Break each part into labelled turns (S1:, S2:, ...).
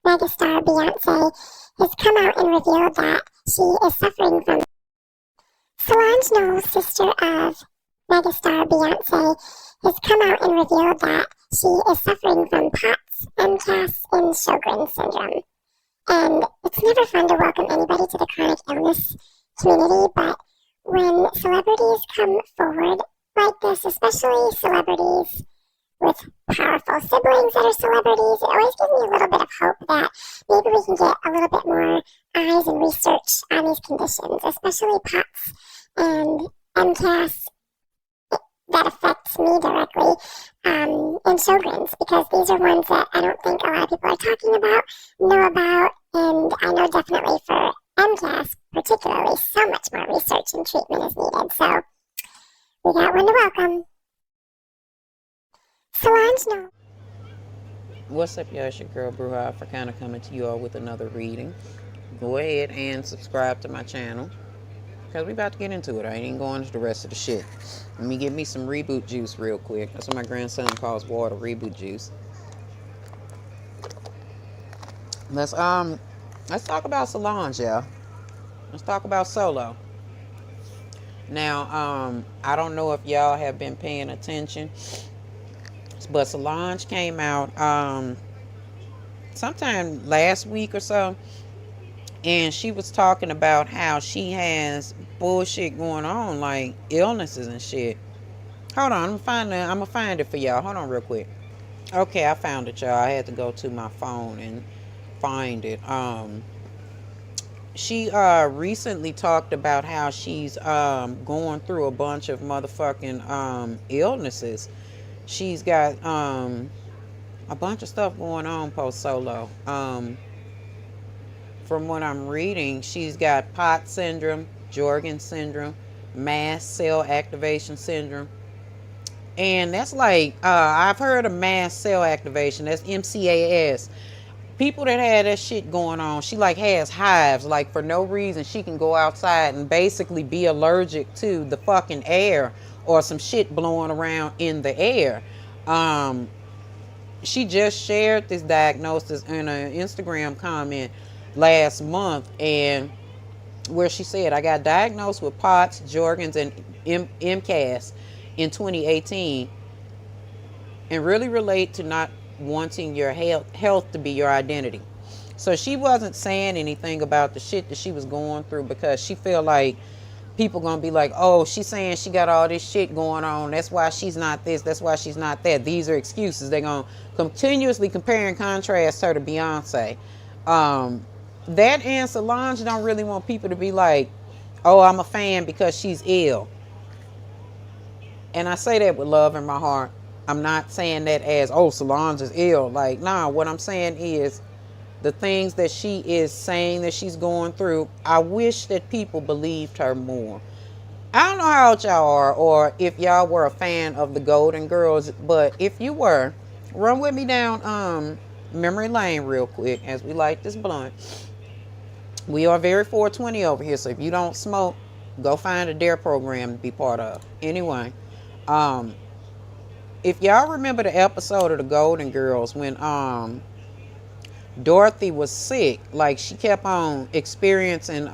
S1: megastar Beyonce has come out and revealed that she is suffering from. Solange Knowles, sister of megastar Beyonce, has come out and revealed that she is suffering from POTS, MCAS, and Sjogren's syndrome. And it's never fun to welcome anybody to the chronic illness community, but when celebrities come forward like this, especially celebrities with powerful siblings that are celebrities, it always gives me a little bit of hope that maybe we can get a little bit more eyes and research on these conditions, especially POTS and MCAS that affects me directly, and Sjogren's, because these are ones that I don't think a lot of people are talking about, know about, and I know definitely for MCAS particularly, so much more research and treatment is needed. So we got one to welcome. Solange Knowles.
S2: What's up, y'all? It's your girl, Bruja Africana, coming to you all with another reading. Go ahead and subscribe to my channel, because we about to get into it. I ain't even going into the rest of the shit. Let me get me some reboot juice real quick. That's what my grandson calls water, reboot juice. Let's talk about Solange, y'all. Let's talk about Solo. Now, I don't know if y'all have been paying attention, but Solange came out sometime last week or so, and she was talking about how she has bullshit going on, like illnesses and shit. Hold on, I'm gonna find it for y'all. Hold on real quick. Okay, I found it, y'all. I had to go to my phone and find it. She recently talked about how she's going through a bunch of motherfucking illnesses. She's got a bunch of stuff going on post Solo. From what I'm reading, she's got POTS syndrome, Sjogren's syndrome, mast cell activation syndrome. And that's like, I've heard of mast cell activation. That's MCAS. People that had that shit going on, she like has hives. Like for no reason, she can go outside and basically be allergic to the fucking air or some shit blowing around in the air. She just shared this diagnosis in an Instagram comment last month, and where she said, I got diagnosed with POTS, Sjogren's, and MCAS in 2018, and really relate to not wanting your health to be your identity. So she wasn't saying anything about the shit that she was going through, because she felt like people gonna be like, oh, she's saying she got all this shit going on, that's why she's not this, that's why she's not that. These are excuses. They're gonna continuously compare and contrast her to Beyonce. That and Solange don't really want people to be like, oh, I'm a fan because she's ill. And I say that with love in my heart. I'm not saying that as, oh, Solange is ill. Like, nah, what I'm saying is the things that she is saying that she's going through, I wish that people believed her more. I don't know how old y'all are, or if y'all were a fan of the Golden Girls, but if you were, run with me down memory lane real quick as we light this blunt. We are very 420 over here, so if you don't smoke, go find a DARE program to be part of. Anyway, if y'all remember the episode of the Golden Girls when Dorothy was sick, like she kept on experiencing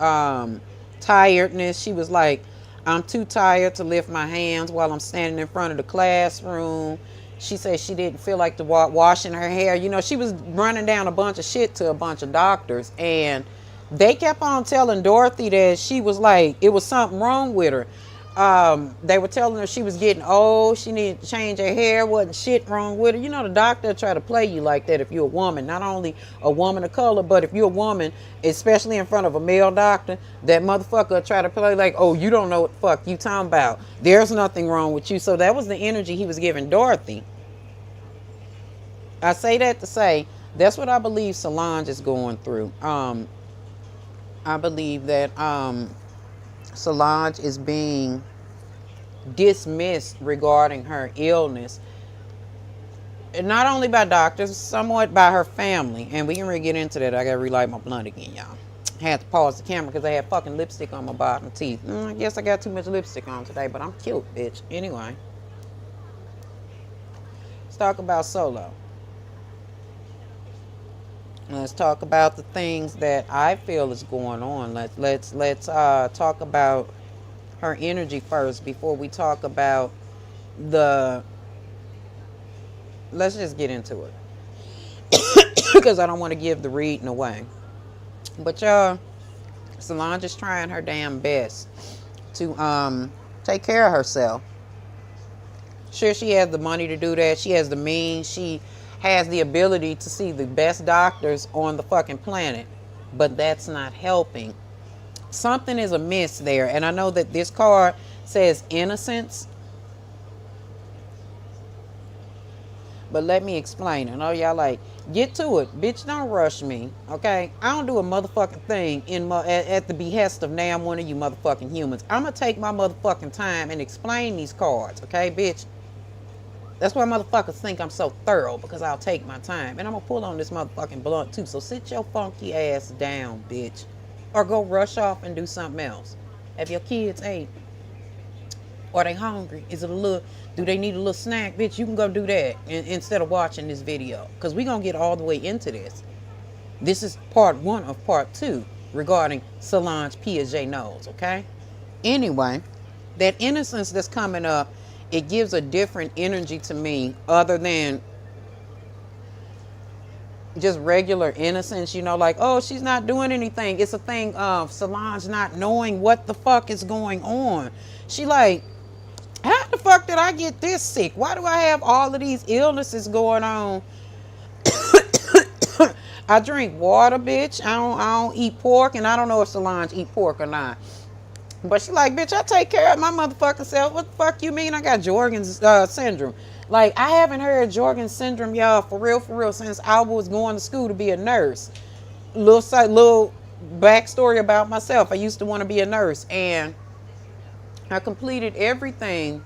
S2: tiredness. She was like, I'm too tired to lift my hands while I'm standing in front of the classroom. She said she didn't feel like washing her hair. You know, she was running down a bunch of shit to a bunch of doctors, and they kept on telling Dorothy that she was like, it was something wrong with her. They were telling her she was getting old, she needed to change her hair, wasn't shit wrong with her. You know, the doctor try to play you like that if you're a woman, not only a woman of color, but if you're a woman, especially in front of a male doctor, that motherfucker try to play like, oh, you don't know what the fuck you talking about. There's nothing wrong with you. So that was the energy he was giving Dorothy. I say that to say, that's what I believe Solange is going through. I believe that Solange is being dismissed regarding her illness, and not only by doctors, somewhat by her family. And we can really get into that. I gotta relight my blunt again, y'all. Had to pause the camera because I had fucking lipstick on my bottom teeth. I guess I got too much lipstick on today, but I'm cute, bitch. Anyway, let's talk about Solo. Let's talk about the things that I feel is going on. Let's talk about her energy first before we talk about the. Let's just get into it because I don't want to give the reading away. But y'all, Solange is trying her damn best to take care of herself. Sure, she has the money to do that. She has the means. She has the ability to see the best doctors on the fucking planet. But that's not helping. Something is amiss there. And I know that this card says innocence. But let me explain. I know y'all like, get to it. Bitch, don't rush me. Okay? I don't do a motherfucking thing at the behest of now one of you motherfucking humans. I'm going to take my motherfucking time and explain these cards. Okay, bitch? That's why motherfuckers think I'm so thorough, because I'll take my time. And I'm going to pull on this motherfucking blunt too. So sit your funky ass down, bitch. Or go rush off and do something else. Have your kids ate? Are they hungry? Do they need a little snack? Bitch, you can go do that instead of watching this video. Because we're going to get all the way into this. This is part 1 of part 2 regarding Solange Piaget Knowles, okay? Anyway, that innocence that's coming up, it gives a different energy to me other than just regular innocence, you know, like, oh, she's not doing anything. It's a thing of Solange not knowing what the fuck is going on. She like, how the fuck did I get this sick? Why do I have all of these illnesses going on? I drink water, bitch. I don't eat pork, and I don't know if Solange eat pork or not. But she like, bitch, I take care of my motherfucking self. What the fuck you mean I got Jorgen's syndrome? Like, I haven't heard Jorgen's syndrome, y'all, for real, since I was going to school to be a nurse. Little backstory about myself. I used to want to be a nurse, and I completed everything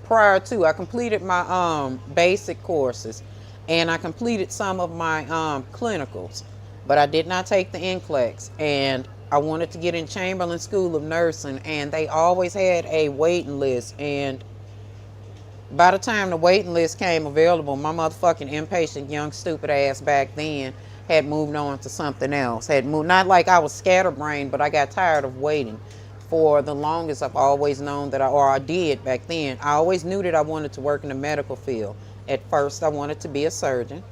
S2: prior to. I completed my basic courses, and I completed some of my clinicals, but I did not take the NCLEX, and I wanted to get in Chamberlain School of Nursing, and they always had a waiting list. And by the time the waiting list came available, my motherfucking impatient young stupid ass back then had moved on to something else. Not like I was scatterbrained, but I got tired of waiting. For the longest, I've always known that I did back then. I always knew that I wanted to work in the medical field. At first, I wanted to be a surgeon.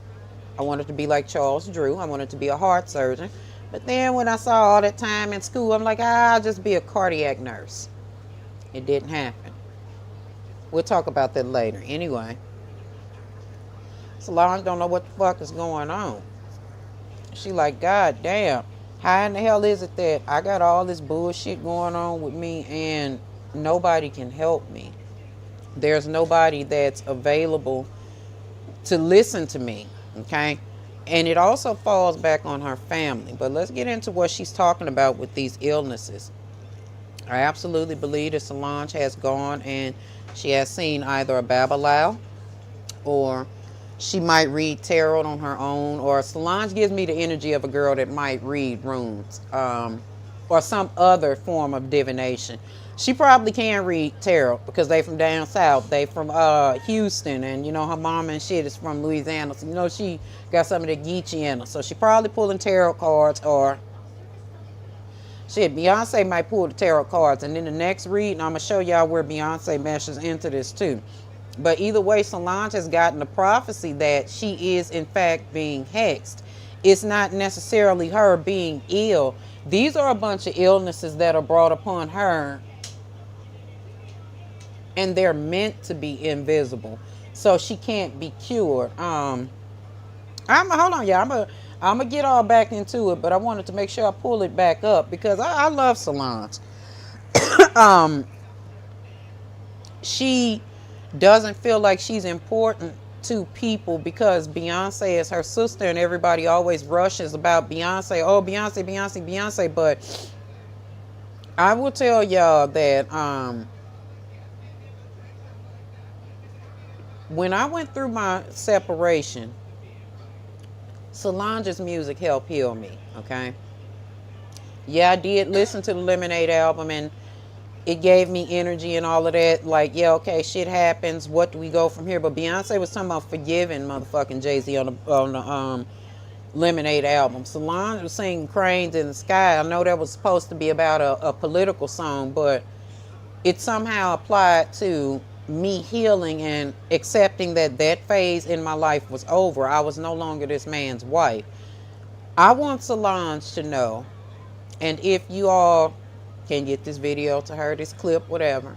S2: I wanted to be like Charles Drew. I wanted to be a heart surgeon. But then when I saw all that time in school, I'm like, I'll just be a cardiac nurse. It didn't happen. We'll talk about that later. Anyway, Solange don't know what the fuck is going on. She like, God damn, how in the hell is it that I got all this bullshit going on with me and nobody can help me? There's nobody that's available to listen to me, okay? And it also falls back on her family. But let's get into what she's talking about with these illnesses. I absolutely believe that Solange has gone and she has seen either a Babalawo, or she might read tarot on her own, or Solange gives me the energy of a girl that might read runes, or some other form of divination. She probably can read tarot because they from down south. They from Houston, and you know her mom and shit is from Louisiana. So you know she got some of the Geechee in her. So she probably pulling tarot cards, or shit, Beyonce might pull the tarot cards. And then the next reading, I'm gonna show y'all where Beyonce meshes into this too. But either way, Solange has gotten the prophecy that she is in fact being hexed. It's not necessarily her being ill. These are a bunch of illnesses that are brought upon her, and they're meant to be invisible, so she can't be cured. Hold on, y'all. I'm gonna get all back into it, but I wanted to make sure I pull it back up because I love Solange. She doesn't feel like she's important to people because Beyonce is her sister, and everybody always rushes about Beyonce. Oh, Beyonce, Beyonce, Beyonce. But I will tell y'all that when I went through my separation, Solange's music helped heal me, okay? Yeah, I did listen to the Lemonade album, and it gave me energy and all of that. Like, yeah, okay, shit happens. What do we go from here? But Beyonce was talking about forgiving motherfucking Jay-Z on the Lemonade album. Solange was singing Cranes in the Sky. I know that was supposed to be about a political song, but it somehow applied to me healing and accepting that that phase in my life was over. I was no longer this man's wife. I want Solange to know, and if you all can get this video to her, this clip, whatever,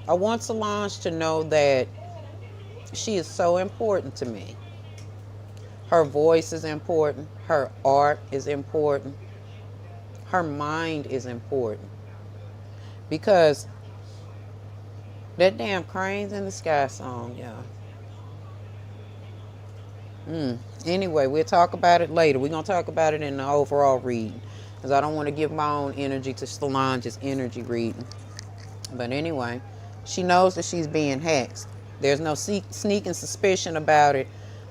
S2: I want Solange to know that she is so important to me. Her voice is important. Her art is important. Her mind is important. Because that damn Cranes in the Sky song, y'all. Anyway, we'll talk about it later. We're going to talk about it in the overall reading. Because I don't want to give my own energy to Solange's energy reading. But anyway, she knows that she's being hexed. There's no sneaking suspicion about it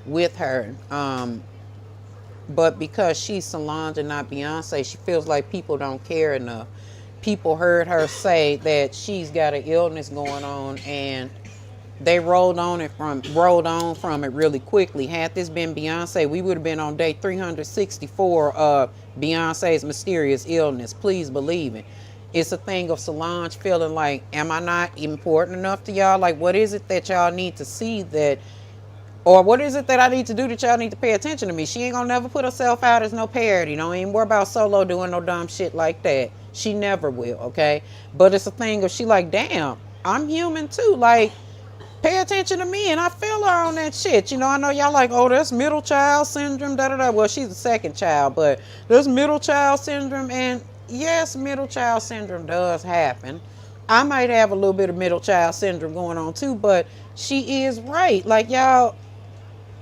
S2: with her. But because she's Solange and not Beyonce, she feels like people don't care enough. People heard her say that she's got an illness going on, and they rolled on from it really quickly. Had this been Beyonce, we would have been on day 364 of Beyonce's mysterious illness. Please believe it. It's a thing of Solange feeling like, am I not important enough to y'all? Like, what is it that y'all need to see that, or what is it that I need to do that y'all need to pay attention to me? She ain't gonna never put herself out as no parody. Don't even worry about Solo doing no dumb shit like that. She never will, okay? But it's a thing of she like, damn, I'm human too. Like, pay attention to me, and I feel her on that shit. You know, I know y'all like, oh, that's middle child syndrome, da-da-da. Well, she's the second child, but there's middle child syndrome, and yes, middle child syndrome does happen. I might have a little bit of middle child syndrome going on too, but she is right. Like, y'all,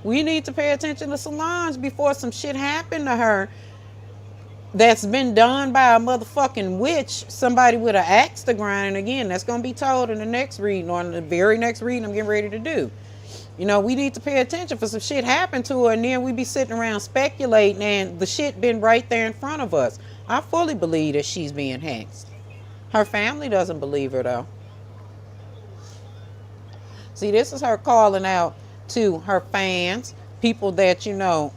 S2: we need to pay attention to Solange before some shit happened to her that's been done by a motherfucking witch, somebody with an axe to grind. And again, that's going to be told in the next reading, or in the very next reading I'm getting ready to do. You know, we need to pay attention for some shit happened to her, and then we be sitting around speculating, and the shit been right there in front of us. I fully believe that she's being hexed. Her family doesn't believe her, though. See, this is her calling out to her fans, people that, you know,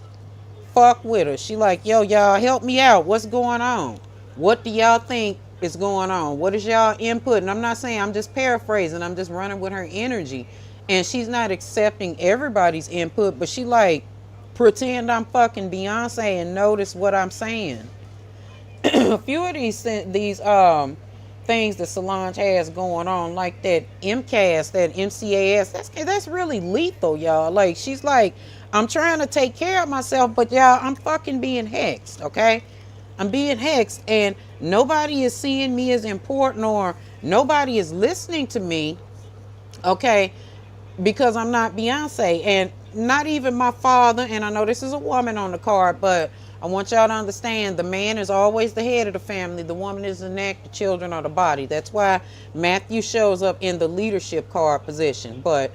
S2: fuck with her. She like, yo, y'all help me out. What's going on? What do y'all think is going on? What is y'all input? And I'm not saying, I'm just paraphrasing. I'm just running with her energy. And she's not accepting everybody's input, but she like, pretend I'm fucking Beyonce and notice what I'm saying. A few of these things that Solange has going on, like that MCAS, that MCAS, that's really lethal, y'all. Like, she's like, I'm trying to take care of myself, but y'all, I'm fucking being hexed, okay? I'm being hexed, and nobody is seeing me as important, or nobody is listening to me, okay, because I'm not Beyonce, and not even my father. And I know this is a woman on the card, but I want y'all to understand, the man is always the head of the family. The woman is the neck, the children are the body. That's why Matthew shows up in the leadership card position. But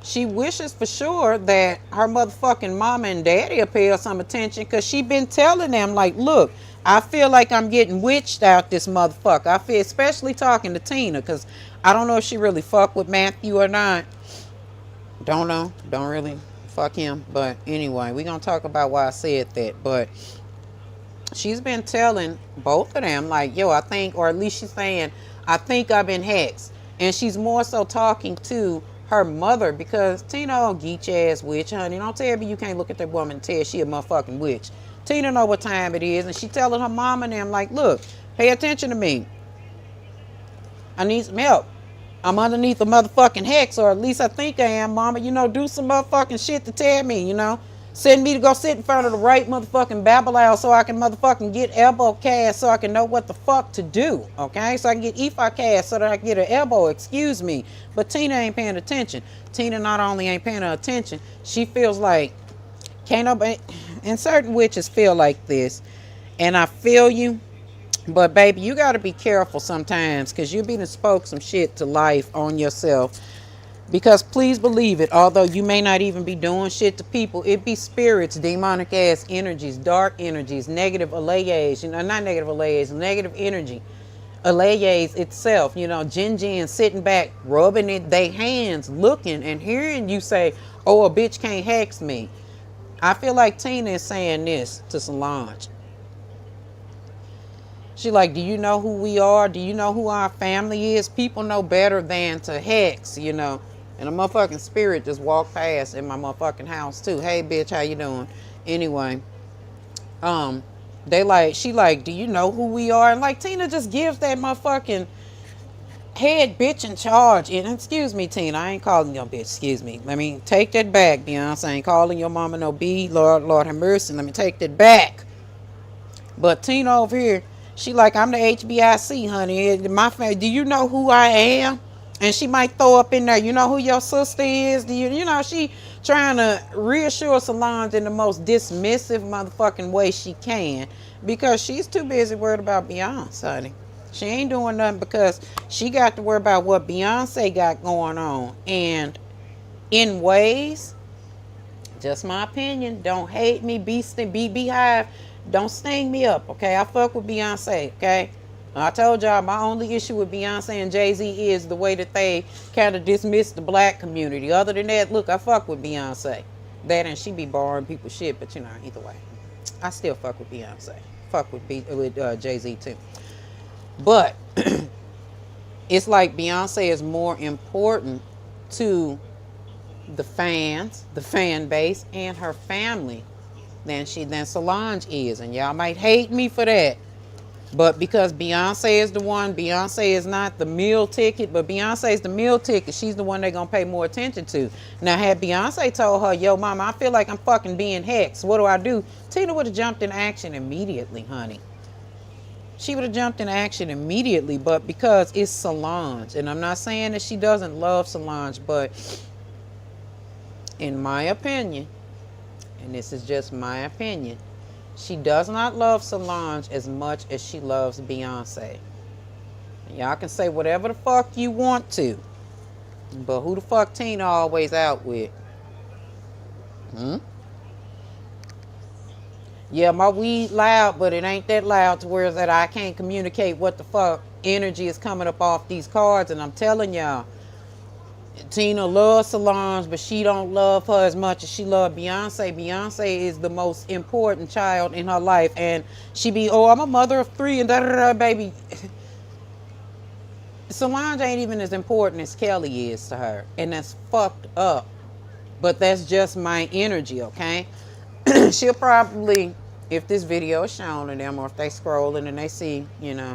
S2: she wishes for sure that her motherfucking mama and daddy will pay her some attention, because she been telling them, like, look, I feel like I'm getting witched out this motherfucker. I feel, especially talking to Tina, because I don't know if she really fuck with Matthew or not. Don't know. Don't really fuck him. But anyway, we're going to talk about why I said that. But she's been telling both of them, like, yo, I think, or at least she's saying, I think I've been hexed. And she's more so talking to her mother, because Tina, geech ass witch, honey. Don't tell me you can't look at that woman and tell she a motherfucking witch. Tina know what time it is, and she telling her mom and them, like, look, pay attention to me. I need some help. I'm underneath the motherfucking hex, or at least I think I am, mama. You know, do some motherfucking shit to tell me, you know. Send me to go sit in front of the right motherfucking Babylon so I can motherfucking get elbow cast, so I can know what the fuck to do, okay? So I can get EFI cast so that I can get an elbow, excuse me. But Tina ain't paying attention. Tina not only ain't paying her attention, she feels like, can't nobody, and certain witches feel like this, and I feel you. But baby, you got to be careful sometimes, because you be done spoke some shit to life on yourself. Because please believe it, although you may not even be doing shit to people, it be spirits, demonic ass energies, dark energies, negative alayes, you know, not negative alayes, negative energy. Alayes itself, you know, Jin sitting back, rubbing it, they hands, looking and hearing you say, oh, a bitch can't hex me. I feel like Tina is saying this to Solange. She like, do you know who we are? Do you know who our family is? People know better than to hex, you know. And a motherfucking spirit just walked past in my motherfucking house too. Hey bitch, how you doing? Anyway, they like, she like, do you know who we are? And like Tina just gives that motherfucking head bitch in charge. And excuse me, Tina, I ain't calling your bitch. Excuse me. Let me take that back, Beyonce. I ain't calling your mama no B. Lord have mercy. Let me take that back. But Tina over here, she like, I'm the HBIC, honey. My family, do you know who I am? And she might throw up in there, you know who your sister is? Do you know, she trying to reassure Solange in the most dismissive motherfucking way she can, because she's too busy worried about Beyonce, honey. She ain't doing nothing, because she got to worry about what Beyonce got going on. And in ways, just my opinion, don't be beehive. Don't sting me up, okay? I fuck with Beyonce, okay? I told y'all my only issue with Beyonce and Jay-Z is the way that they kind of dismiss the black community. Other than that, look, I fuck with Beyonce. That and she be borrowing people's shit, but you know, either way, I still fuck with Beyonce. Fuck with Jay-Z too. But it's like Beyonce is more important to the fans, the fan base, and her family than Solange is. And y'all might hate me for that. But because Beyonce is the one, Beyonce is not the meal ticket, but Beyonce is the meal ticket. She's the one they're going to pay more attention to. Now, had Beyonce told her, yo, mama, I feel like I'm fucking being hexed. What do I do? Tina would have jumped in action immediately, honey. She would have jumped in action immediately, but because it's Solange, and I'm not saying that she doesn't love Solange, but in my opinion, and this is just my opinion, she does not love Solange as much as she loves Beyonce. And y'all can say whatever the fuck you want to, but who the fuck Tina always out with? Yeah, my weed loud, but it ain't that loud to where that I can't communicate what the fuck energy is coming up off these cards. And I'm telling y'all, Tina loves Solange, but she don't love her as much as she loves Beyonce. Beyonce is the most important child in her life. And she be, oh, I'm a mother of 3 and da-da-da, baby. Solange ain't even as important as Kelly is to her. And that's fucked up. But that's just my energy, okay? She'll probably, if this video is shown to them, or if they scrolling and they see, you know,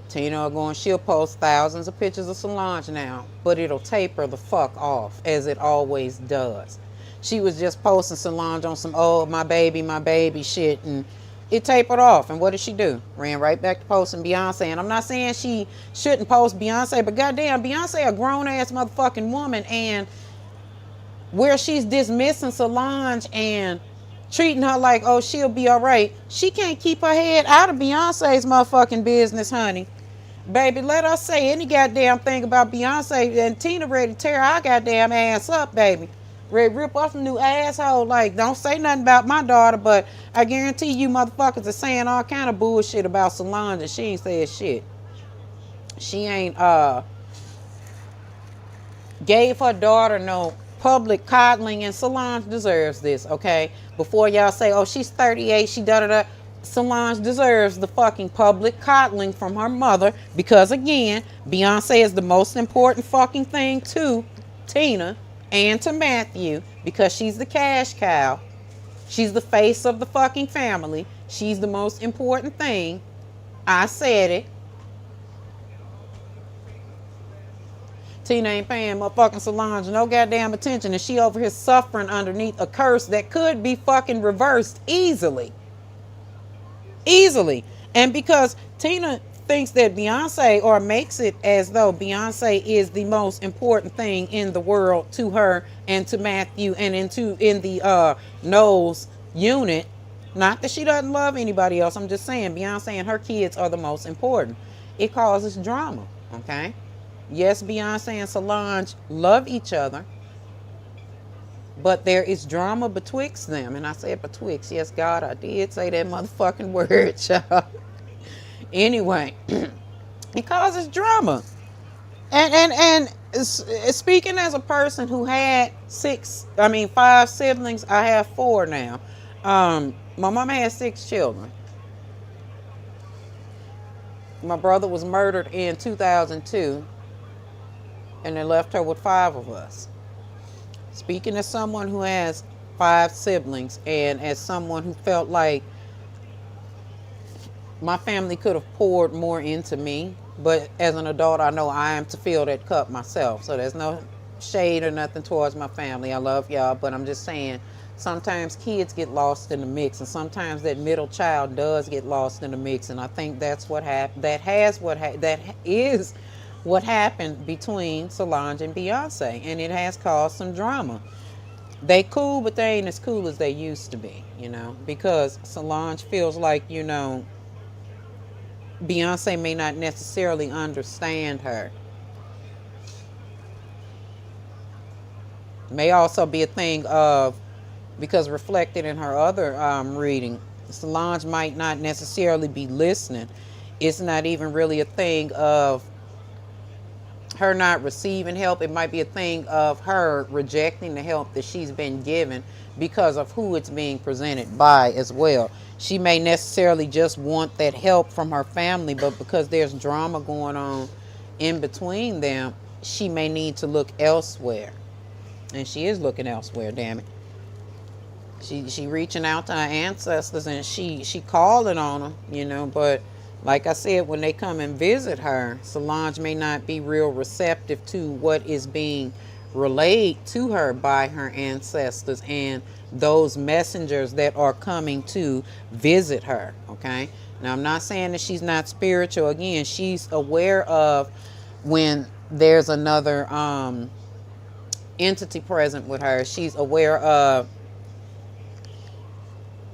S2: Tina going, she'll post thousands of pictures of Solange now, but it'll taper the fuck off, as it always does. She was just posting Solange on some, oh, my baby shit, and it tapered off. And what did she do? Ran right back to posting Beyonce. And I'm not saying she shouldn't post Beyonce, but goddamn, Beyonce a grown-ass motherfucking woman, and where she's dismissing Solange and treating her like, oh, she'll be all right, she can't keep her head out of Beyonce's motherfucking business, honey. Baby, let us say any goddamn thing about Beyonce, and Tina ready to tear our goddamn ass up, baby. Ready to rip off a new asshole. Like, don't say nothing about my daughter, but I guarantee you motherfuckers are saying all kind of bullshit about Solange, and she ain't said shit. She ain't gave her daughter no public coddling, and Solange deserves this, okay? Before y'all say, oh, she's 38, she da-da-da. Solange deserves the fucking public coddling from her mother, because again, Beyonce is the most important fucking thing to Tina and to Matthew, because she's the cash cow. She's the face of the fucking family. She's the most important thing. I said it. Tina ain't paying motherfucking Solange no goddamn attention, and she over here suffering underneath a curse that could be fucking reversed easily. Easily. And because Tina thinks that Beyonce, or makes it as though Beyonce is the most important thing in the world to her and to Matthew and in the Knowles unit. Not that she doesn't love anybody else. I'm just saying Beyonce and her kids are the most important. It causes drama, okay? Yes, Beyonce and Solange love each other, but there is drama betwixt them. And I said betwixt. Yes, God, I did say that motherfucking word, y'all. Anyway, it causes drama. And Speaking as a person who had five siblings, I have four now. My mama had six children. My brother was murdered in 2002, and they left her with five of us. Speaking as someone who has five siblings, and as someone who felt like my family could have poured more into me, but as an adult, I know I am to fill that cup myself. So there's no shade or nothing towards my family. I love y'all, but I'm just saying, sometimes kids get lost in the mix, and sometimes that middle child does get lost in the mix. And I think that's what happened. That is what happened between Solange and Beyonce, and it has caused some drama. They cool, but they ain't as cool as they used to be, because Solange feels like, Beyonce may not necessarily understand her. May also be a thing of, because reflected in her other reading, Solange might not necessarily be listening. It's not even really a thing of her not receiving help. It might be a thing of her rejecting the help that she's been given because of who it's being presented by as well. She may necessarily just want that help from her family, but because there's drama going on in between them, she may need to look elsewhere. And she is looking elsewhere, damn it. She reaching out to her ancestors, and she calling on them, but like I said, when they come and visit her, Solange may not be real receptive to what is being relayed to her by her ancestors and those messengers that are coming to visit her, okay? Now, I'm not saying that she's not spiritual. Again, she's aware of when there's another entity present with her. She's aware of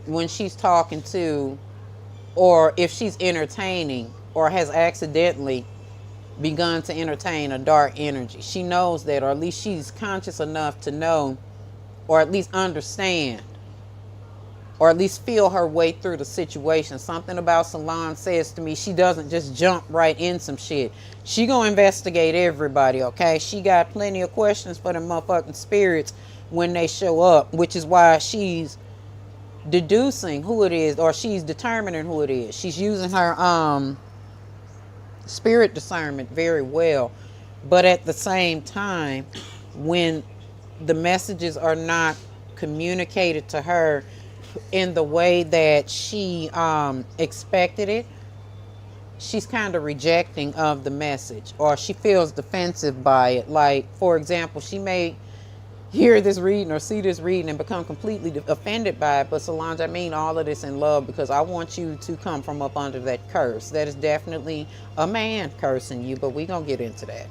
S2: when she's talking to, or if she's entertaining or has accidentally begun to entertain a dark energy. She knows that, or at least she's conscious enough to know, or at least understand, or at least feel her way through the situation. Something about Solange says to me, she doesn't just jump right in some shit. She gonna investigate everybody, okay? She got plenty of questions for the motherfucking spirits when they show up, which is why she's deducing who it is, or she's determining who it is. She's using her spirit discernment very well, but at the same time, when the messages are not communicated to her in the way that she expected it, she's kind of rejecting of the message, or she feels defensive by it. Like, for example, she may hear this reading or see this reading and become completely offended by it. But Solange, I mean all of this in love, because I want you to come from up under that curse. That is definitely a man cursing you, but we're going to get into that.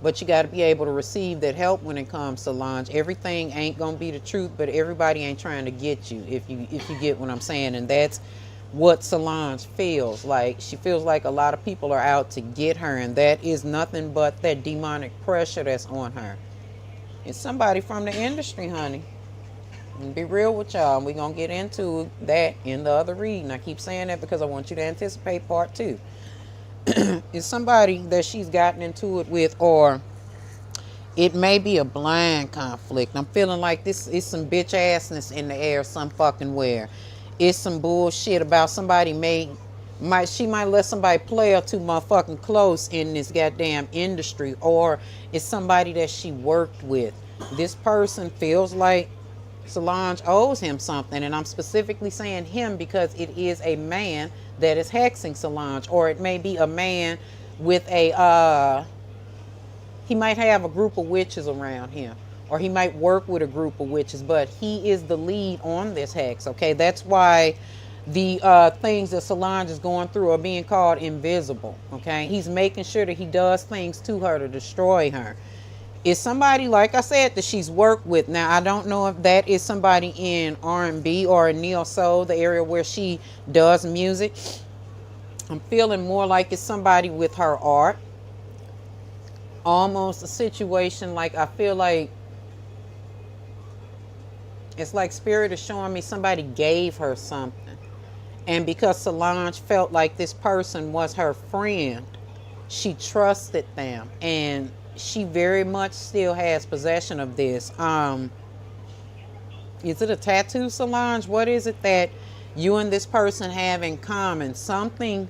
S2: But you got to be able to receive that help when it comes, Solange. Everything ain't going to be the truth, but everybody ain't trying to get you, if you get what I'm saying. And that's what Solange feels like. She feels like a lot of people are out to get her, and that is nothing but that demonic pressure that's on her. It's somebody from the industry, honey. And be real with y'all. We're going to get into that in the other reading. I keep saying that because I want you to anticipate part 2. It's somebody that she's gotten into it with, or it may be a blind conflict. I'm feeling like this is some bitch assness in the air some fucking where. It's some bullshit about somebody she might let somebody play her too motherfucking close in this goddamn industry, or it's somebody that she worked with. This person feels like Solange owes him something, and I'm specifically saying him because it is a man that is hexing Solange, or it may be a man with he might have a group of witches around him, or he might work with a group of witches, but he is the lead on this hex, okay? That's why the things that Solange is going through are being called invisible, okay? He's making sure that he does things to her to destroy her. It's somebody, like I said, that she's worked with. Now, I don't know if that is somebody in R&B or in neo soul, the area where she does music. I'm feeling more like it's somebody with her art. Almost a situation like, I feel like it's like Spirit is showing me somebody gave her something. And because Solange felt like this person was her friend, she trusted them, and she very much still has possession of this. Is it a tattoo, Solange? What is it that you and this person have in common? Something,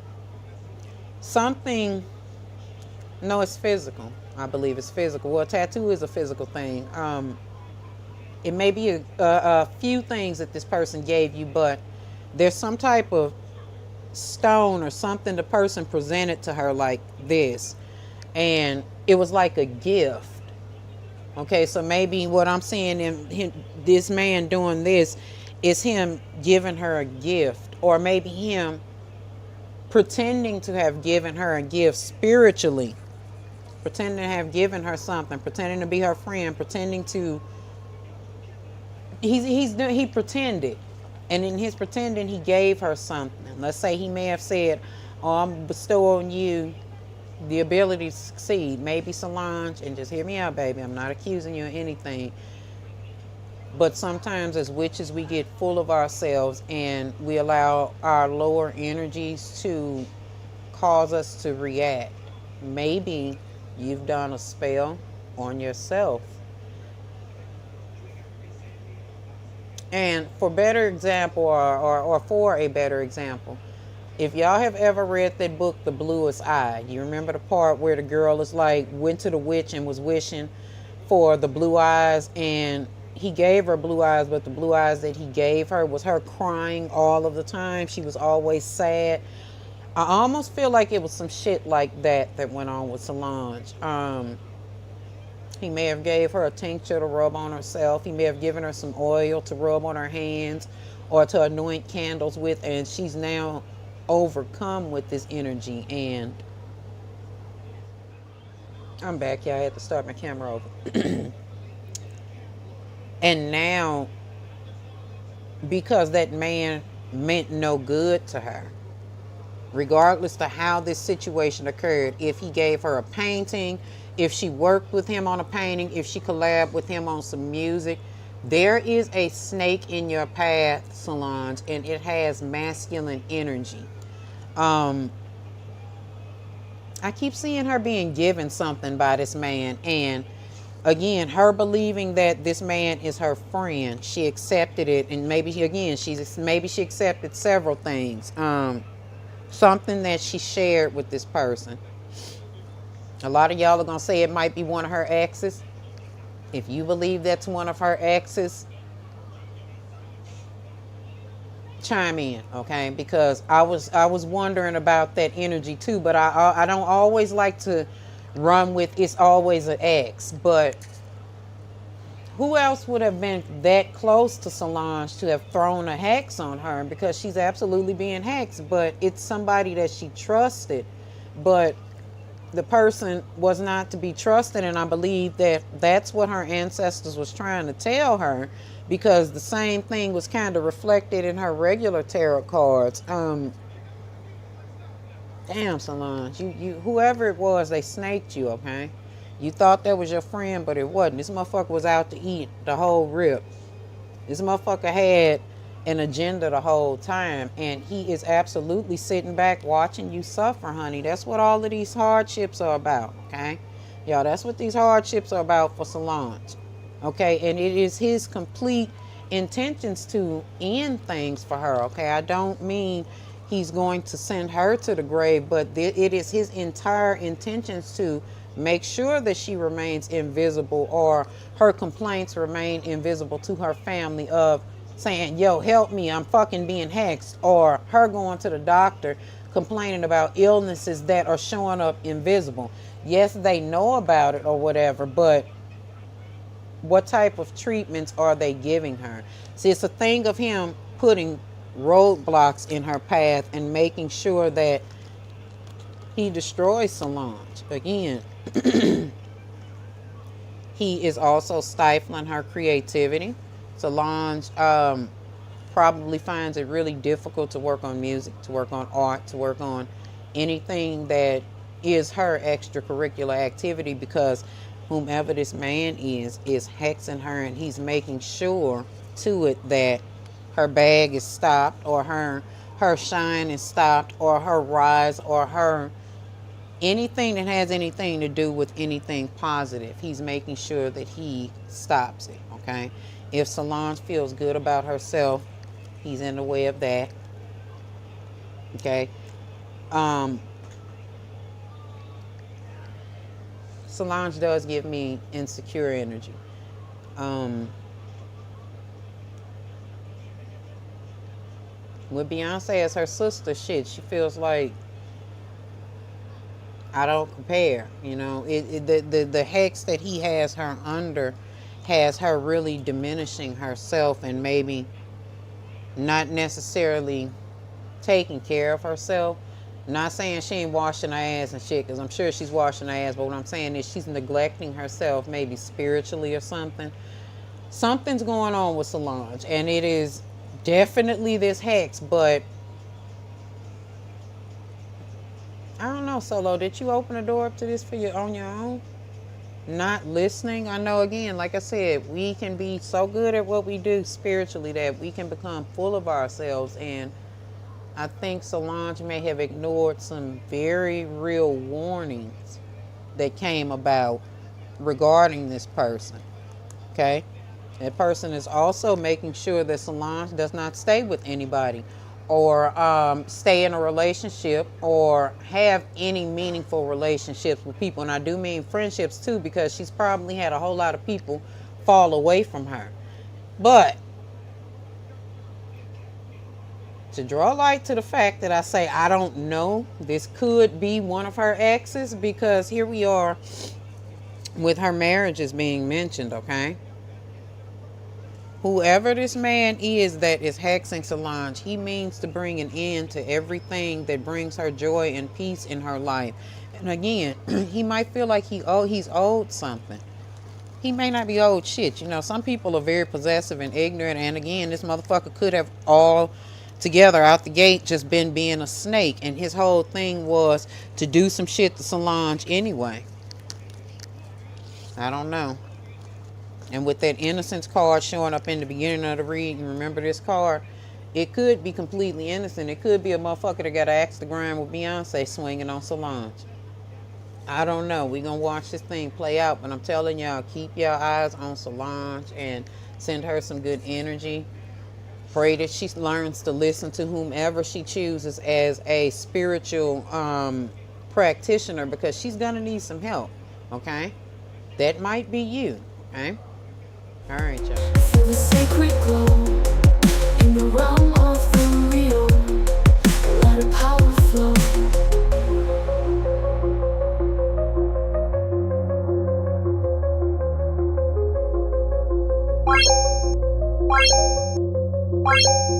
S2: no, it's physical. I believe it's physical. Well, a tattoo is a physical thing. It may be a few things that this person gave you, but there's some type of stone or something the person presented to her like this, and it was like a gift. Okay, so maybe what I'm seeing in this man doing this is him giving her a gift, or maybe him pretending to have given her a gift spiritually, pretending to have given her something, pretending to be her friend, pretending to he pretended, and in his pretending he gave her something. Let's say he may have said, "Oh, I'm bestow on you the ability to succeed." Maybe Solange, and just hear me out, baby, I'm not accusing you of anything, but sometimes as witches we get full of ourselves and we allow our lower energies to cause us to react. Maybe you've done a spell on yourself. And for better example, or for a better example, if y'all have ever read that book, The Bluest Eye, you remember the part where the girl is like, went to the witch and was wishing for the blue eyes, and he gave her blue eyes, but the blue eyes that he gave her was her crying all of the time. She was always sad. I almost feel like it was some shit like that went on with Solange. He may have gave her a tincture to rub on herself. He may have given her some oil to rub on her hands or to anoint candles with, and she's now overcome with this energy. And I'm back, y'all. I had to start my camera over. And now, because that man meant no good to her, regardless to how this situation occurred, if he gave her a painting, if she worked with him on a painting, if she collabed with him on some music, there is a snake in your path, Solange, and it has masculine energy. I keep seeing her being given something by this man, and again, her believing that this man is her friend. She accepted it, and maybe she accepted several things. Something that she shared with this person. A lot of y'all are going to say it might be one of her exes. If you believe that's one of her exes, chime in, okay? Because I was wondering about that energy too, but I don't always like to run with it's always an ex. But who else would have been that close to Solange to have thrown a hex on her? Because she's absolutely being hexed, but it's somebody that she trusted. But the person was not to be trusted, and I believe that that's what her ancestors was trying to tell her, because the same thing was kind of reflected in her regular tarot cards. Damn, Solange, you whoever it was, they snaked you, okay? You thought that was your friend, but it wasn't. This motherfucker was out to eat the whole rip. This motherfucker had an agenda the whole time, and he is absolutely sitting back watching you suffer, honey. That's what all of these hardships are about, okay? Y'all, that's what these hardships are about for Solange, okay? And it is his complete intentions to end things for her, okay? I don't mean he's going to send her to the grave, but it is his entire intentions to make sure that she remains invisible, or her complaints remain invisible to her family, of saying, yo, help me, I'm fucking being hexed, or her going to the doctor complaining about illnesses that are showing up invisible. Yes, they know about it or whatever, but what type of treatments are they giving her? See, it's a thing of him putting roadblocks in her path and making sure that he destroys Solange. Again, he is also stifling her creativity. Solange probably finds it really difficult to work on music, to work on art, to work on anything that is her extracurricular activity, because whomever this man is hexing her, and he's making sure to it that her bag is stopped, or her shine is stopped, or her rise, or her anything that has anything to do with anything positive, he's making sure that he stops it, okay? If Solange feels good about herself, he's in the way of that, okay? Solange does give me insecure energy. With Beyonce as her sister, shit, she feels like I don't compare. You know, the hex that he has her under has her really diminishing herself and maybe not necessarily taking care of herself. Not saying she ain't washing her ass and shit, because I'm sure she's washing her ass, but what I'm saying is she's neglecting herself, maybe spiritually or something. Something's going on with Solange, and it is definitely this hex, but I don't know, Solo, did you open the door up to this for you on your own? Not listening? I know, again, like I said, we can be so good at what we do spiritually that we can become full of ourselves, and I think Solange may have ignored some very real warnings that came about regarding this person, okay? That person is also making sure that Solange does not stay with anybody or stay in a relationship or have any meaningful relationships with people. And I do mean friendships too, because she's probably had a whole lot of people fall away from her. But to draw light to the fact that I say I don't know, this could be one of her exes, because here we are with her marriages being mentioned, okay? Whoever this man is that is hexing Solange, he means to bring an end to everything that brings her joy and peace in her life. And again, he might feel like he's owed something. He may not be owed shit. You know, some people are very possessive and ignorant. And again, this motherfucker could have all together out the gate just been being a snake. And his whole thing was to do some shit to Solange anyway. I don't know. And with that innocence card showing up in the beginning of the reading, remember this card, it could be completely innocent. It could be a motherfucker that got an axe to grind with Beyonce swinging on Solange. I don't know. We're going to watch this thing play out. But I'm telling y'all, keep your eyes on Solange and send her some good energy. Pray that she learns to listen to whomever she chooses as a spiritual practitioner, because she's going to need some help, okay? That might be you, okay? All right, y'all.
S3: Feel the sacred glow in the realm of the real. Let a power flow. Bye.